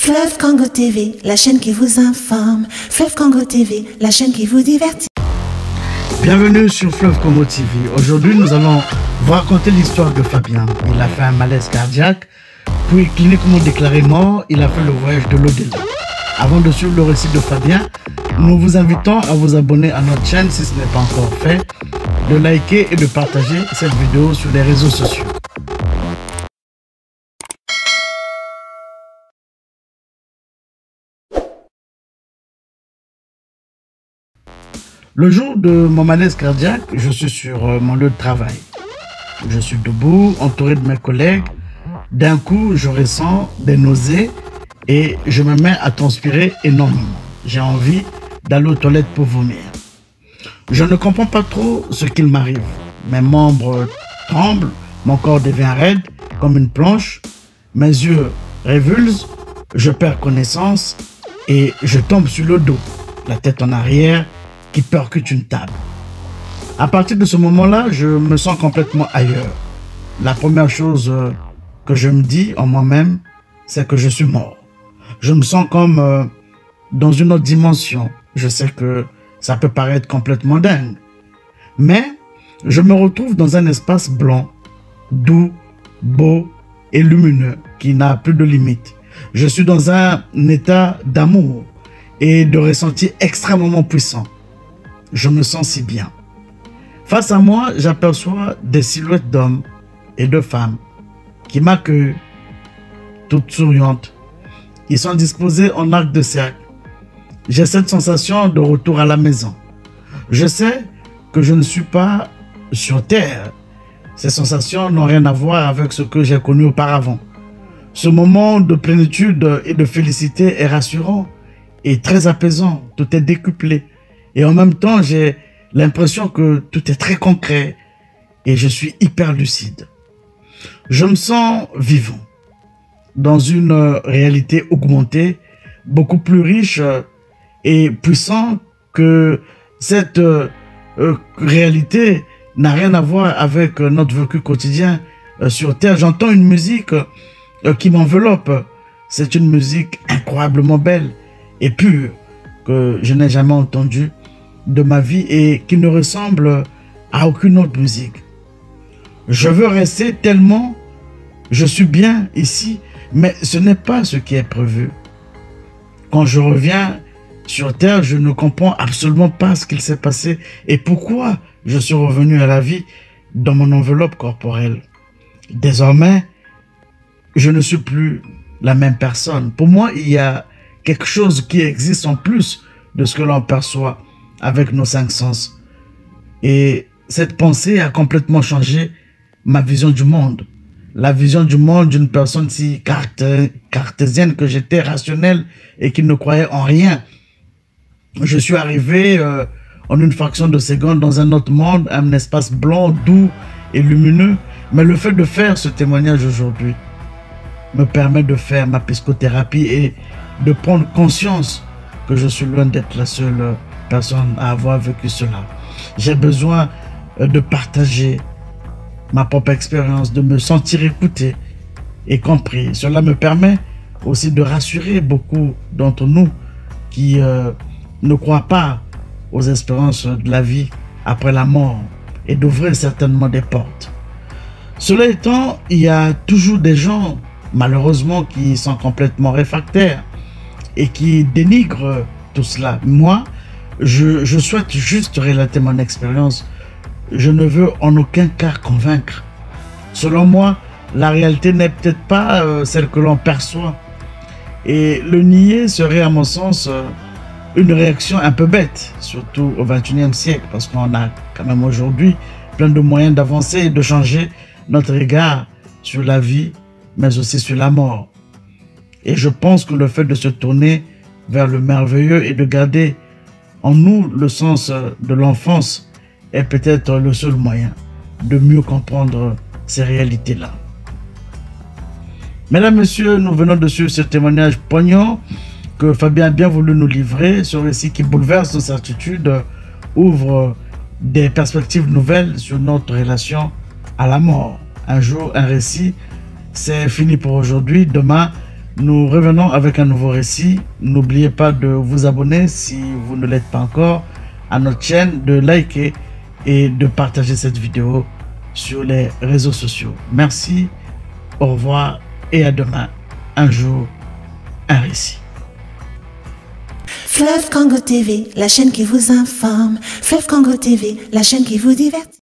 Fleuve Congo TV, la chaîne qui vous informe. Fleuve Congo TV, la chaîne qui vous divertit. Bienvenue sur Fleuve Congo TV. Aujourd'hui, nous allons vous raconter l'histoire de Fabien. Il a fait un malaise cardiaque, puis cliniquement déclaré mort, il a fait le voyage de l'au-delà. Avant de suivre le récit de Fabien, nous vous invitons à vous abonner à notre chaîne si ce n'est pas encore fait, de liker et de partager cette vidéo sur les réseaux sociaux. Le jour de mon malaise cardiaque, je suis sur mon lieu de travail. Je suis debout, entouré de mes collègues. D'un coup, je ressens des nausées et je me mets à transpirer énormément. J'ai envie d'aller aux toilettes pour vomir. Je ne comprends pas trop ce qu'il m'arrive. Mes membres tremblent, mon corps devient raide comme une planche, mes yeux révulsent, je perds connaissance et je tombe sur le dos, la tête en arrière, qui percute une table. À partir de ce moment-là, je me sens complètement ailleurs. La première chose que je me dis en moi-même, c'est que je suis mort. Je me sens comme dans une autre dimension. Je sais que ça peut paraître complètement dingue. Mais je me retrouve dans un espace blanc, doux, beau et lumineux qui n'a plus de limite. Je suis dans un état d'amour et de ressenti extrêmement puissant. Je me sens si bien. Face à moi, j'aperçois des silhouettes d'hommes et de femmes qui m'accueillent, toutes souriantes. Ils sont disposés en arc de cercle. J'ai cette sensation de retour à la maison. Je sais que je ne suis pas sur terre. Ces sensations n'ont rien à voir avec ce que j'ai connu auparavant. Ce moment de plénitude et de félicité est rassurant et très apaisant. Tout est décuplé. Et en même temps, j'ai l'impression que tout est très concret et je suis hyper lucide. Je me sens vivant dans une réalité augmentée, beaucoup plus riche et puissante que cette réalité n'a rien à voir avec notre vécu quotidien sur Terre. J'entends une musique qui m'enveloppe. C'est une musique incroyablement belle et pure que je n'ai jamais entendue de ma vie et qui ne ressemble à aucune autre musique. Je veux rester tellement je suis bien ici, mais ce n'est pas ce qui est prévu. Quand je reviens sur Terre, je ne comprends absolument pas ce qu'il s'est passé et pourquoi je suis revenu à la vie dans mon enveloppe corporelle. Désormais, je ne suis plus la même personne. Pour moi, il y a quelque chose qui existe en plus de ce que l'on perçoit avec nos 5 sens. Et cette pensée a complètement changé ma vision du monde. La vision du monde d'une personne si cartésienne que j'étais, rationnelle et qui ne croyait en rien. Je suis arrivé en une fraction de seconde dans un autre monde, un espace blanc, doux et lumineux. Mais le fait de faire ce témoignage aujourd'hui me permet de faire ma psychothérapie et de prendre conscience que je suis loin d'être la seule personne à avoir vécu cela. J'ai besoin de partager ma propre expérience, de me sentir écouté et compris. Cela me permet aussi de rassurer beaucoup d'entre nous qui ne croient pas aux espérances de la vie après la mort et d'ouvrir certainement des portes. Cela étant, il y a toujours des gens, malheureusement, qui sont complètement réfractaires et qui dénigrent tout cela. Moi, je souhaite juste relater mon expérience. Je ne veux en aucun cas convaincre. Selon moi, la réalité n'est peut-être pas celle que l'on perçoit. Et le nier serait, à mon sens, une réaction un peu bête, surtout au XXIe siècle, parce qu'on a quand même aujourd'hui plein de moyens d'avancer et de changer notre regard sur la vie, mais aussi sur la mort. Et je pense que le fait de se tourner vers le merveilleux et de garder en nous le sens de l'enfance est peut-être le seul moyen de mieux comprendre ces réalités-là. Mesdames, Messieurs, nous venons de suivre ce témoignage poignant que Fabien a bien voulu nous livrer. Ce récit qui bouleverse nos certitudes ouvre des perspectives nouvelles sur notre relation à la mort. Un jour, un récit, c'est fini pour aujourd'hui. Demain, Nous revenons avec un nouveau récit. N'oubliez pas de vous abonner si vous ne l'êtes pas encore à notre chaîne, de liker et de partager cette vidéo sur les réseaux sociaux. Merci, au revoir et à demain. Un jour, un récit. Fleuve Congo TV, la chaîne qui vous informe. Fleuve Congo TV, la chaîne qui vous divertit.